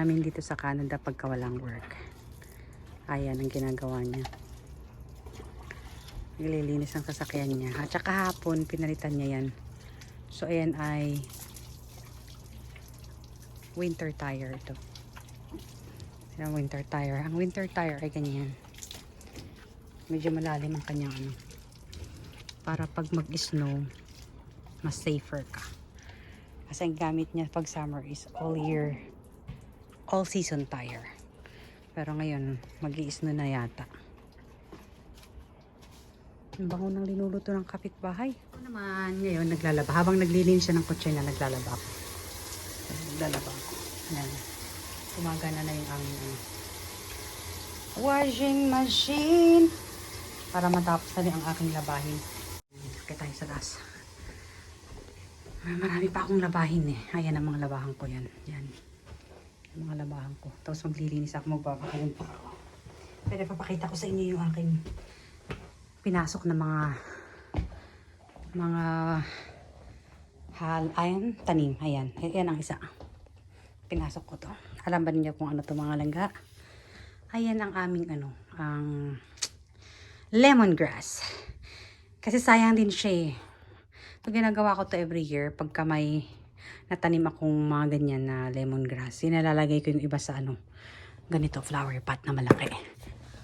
namin dito sa Canada pagka walang work. Ayan ang ginagawa niya. Naglilinis ang sasakyan niya. At saka hapon, pinalitan niya yan. So, ayan ay winter tire ito. Ayan, winter tire. Ang winter tire ay ganyan. Medyo malalim ang kanyang ano. Para pag mag-snow, mas safer ka. Kasi ang gamit niya pag summer is all year, all season tire. Pero ngayon, mag-i-snow na yata. Ang bango ng linuluto ng kapitbahay. Ako naman, ngayon naglalaba. Habang naglilinis siya ng kotse na naglalaba ako. Naglalaba ako. Ayan. Gumagana na yung aming washing machine. Para matapos na rin ang aking labahin. Sakit tayo sa gas. Marami pa akong labahin eh. Ayan ang mga labahan ko yan. Yan. Yung mga labahan ko. Tapos maglilinis ako, magbabakalin pa ako. Pero papakita ko sa inyo yung aking pinasok na mga ayan, tanim. Ayan. Ayan ang isa. Pinasok ko to. Alam ba niyo kung ano to mga langga? Ayan ang aming ang lemongrass. Kasi sayang din siya eh. So, ginagawa ko to every year pagka may natanim akong mga ganyan na lemongrass. Sinalalagay ko yung iba sa ganito, flower pot na malaki.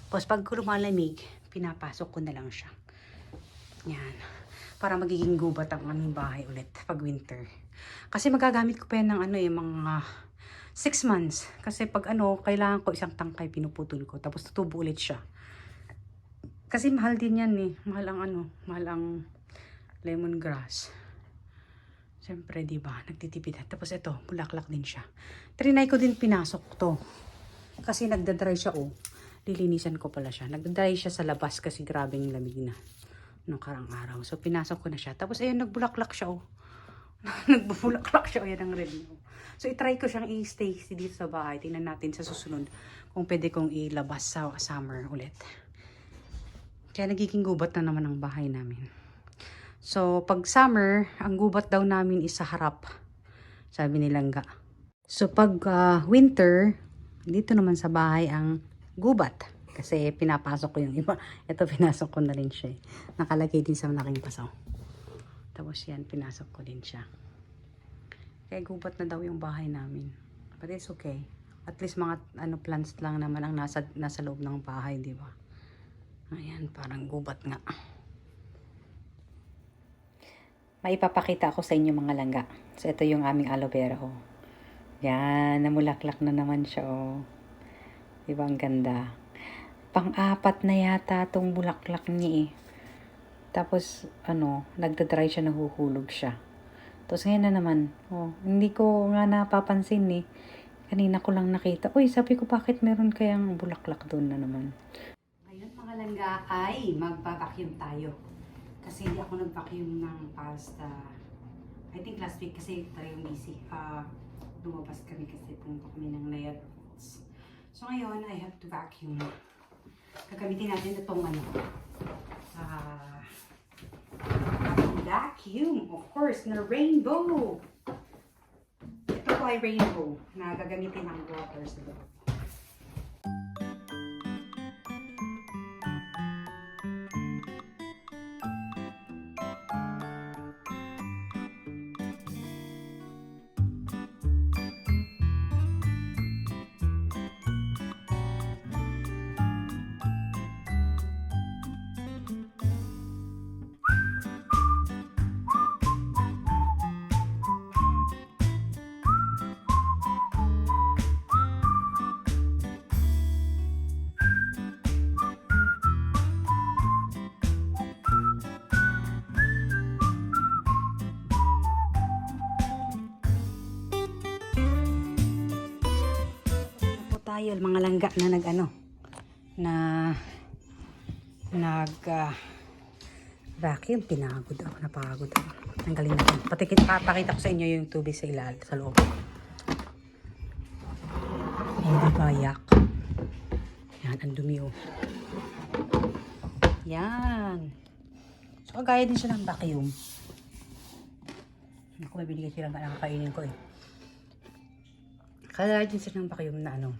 Tapos pag lumalamig, pinapasok ko na lang siya. Yan. Para magiging gubat ang aming bahay ulit pag winter. Kasi magagamit ko pa yan ng mga 6 months. Kasi pag kailangan ko isang tangkay, pinuputol ko. Tapos tutubo ulit siya. Kasi mahal din yan eh. Mahal ang lemongrass. Siyempre, di ba? Nagtitipid. Tapos ito, bulaklak din siya. Trinay ko din pinasok to. Kasi nagdadry siya Lilinisan ko pala siya. Nagdadry siya sa labas kasi grabing lamig na nung karang araw. So, pinasok ko na siya. Tapos ayun, nagbulaklak siya Nagbubulaklak siya. Ayan ang red na. So, itry ko siyang i-stay dito sa bahay. Tingnan natin sa susunod kung pwede kong ilabas sa summer ulit. Kaya nagiging gubat na naman ang bahay namin. So, pag summer, ang gubat daw namin is sa harap. Sabi ni Langga. So, pag winter, dito naman sa bahay ang gubat. Kasi pinapasok ko yung iba. Ito, pinasok ko na rin siya. Nakalagay din sa malaking pasaw. Tapos yan, pinasok ko din siya. Kaya gubat na daw yung bahay namin. But it's okay. At least mga plants lang naman ang nasa loob ng bahay, di ba? Ayan, parang gubat nga. Maipapakita ako sa inyo mga langga. So, ito yung aming aloe vera, Yan, namulaklak na naman siya, Diba, ang ganda. Pang-apat na yata itong bulaklak niya, Tapos, nagdadry siya, nahuhulog siya. Tapos, ngayon na naman, hindi ko nga napapansin, Kanina ko lang nakita. Uy, sabi ko, bakit meron kayang bulaklak doon na naman? Ngayon, mga langga, ay magpa-vacuum tayo. Kasi hindi ako nag-vacuum ng past, I think last week kasi tayo busy. Lumabas kami kasi pumunta kami ng Naya Fruits. So ngayon, I have to vacuum. Gagamitin natin itong vacuum, of course, na rainbow. Ito po ay rainbow na gagamitin ng water sa loob. Tayo mga langga na vacuum. Napagod ako. Tanggalin natin. Papakita ko sa inyo yung tubig sa loob. Hindi ba yak? Yan, ang dumi Yan. So, kagaya din siya ng vacuum. Ako, may binigay silang kainin ko Kaya din siya ng vacuum na ano,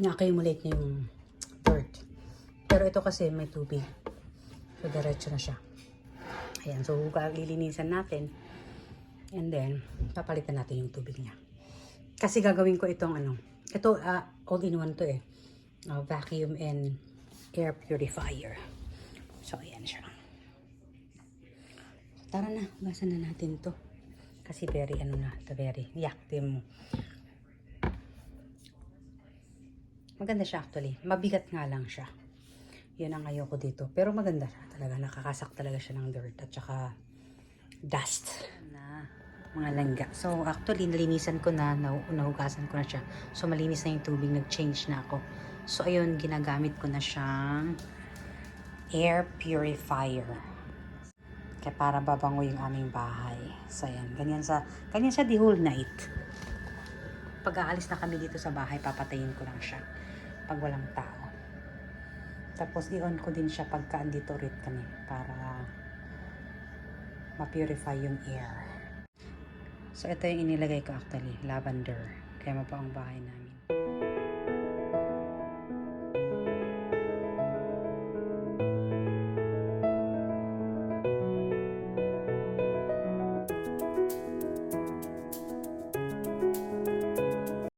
na-accumulate na yung dirt. Pero ito kasi may tubig. So, diretso na siya. Ayan, so lilinisan natin. And then, papalitan natin yung tubig niya. Kasi gagawin ko itong ano, ito all-in-one to eh. Vacuum and air purifier. So, ayan siya. So, tara na, hugasan na natin to. Kasi very reactive mo. Maganda siya actually. Mabigat nga lang siya. Yun ang ayoko dito. Pero maganda siya talaga. Nakakasak talaga siya ng dirt at saka dust na mga langga. So actually nalinisan ko na, nahugasan ko na siya. So malinis na yung tubig, nag-change na ako. So ayun, ginagamit ko na siyang air purifier. Kaya para babango yung aming bahay. So ayan, ganyan siya the whole night. Pag aalis na kami dito sa bahay, papatayin ko lang siya pag walang tao. Tapos i-on ko din siya pagka andito ulit kami para ma-purify yung air. So ito yung inilagay ko actually, lavender. Kaya mapaang bahay namin.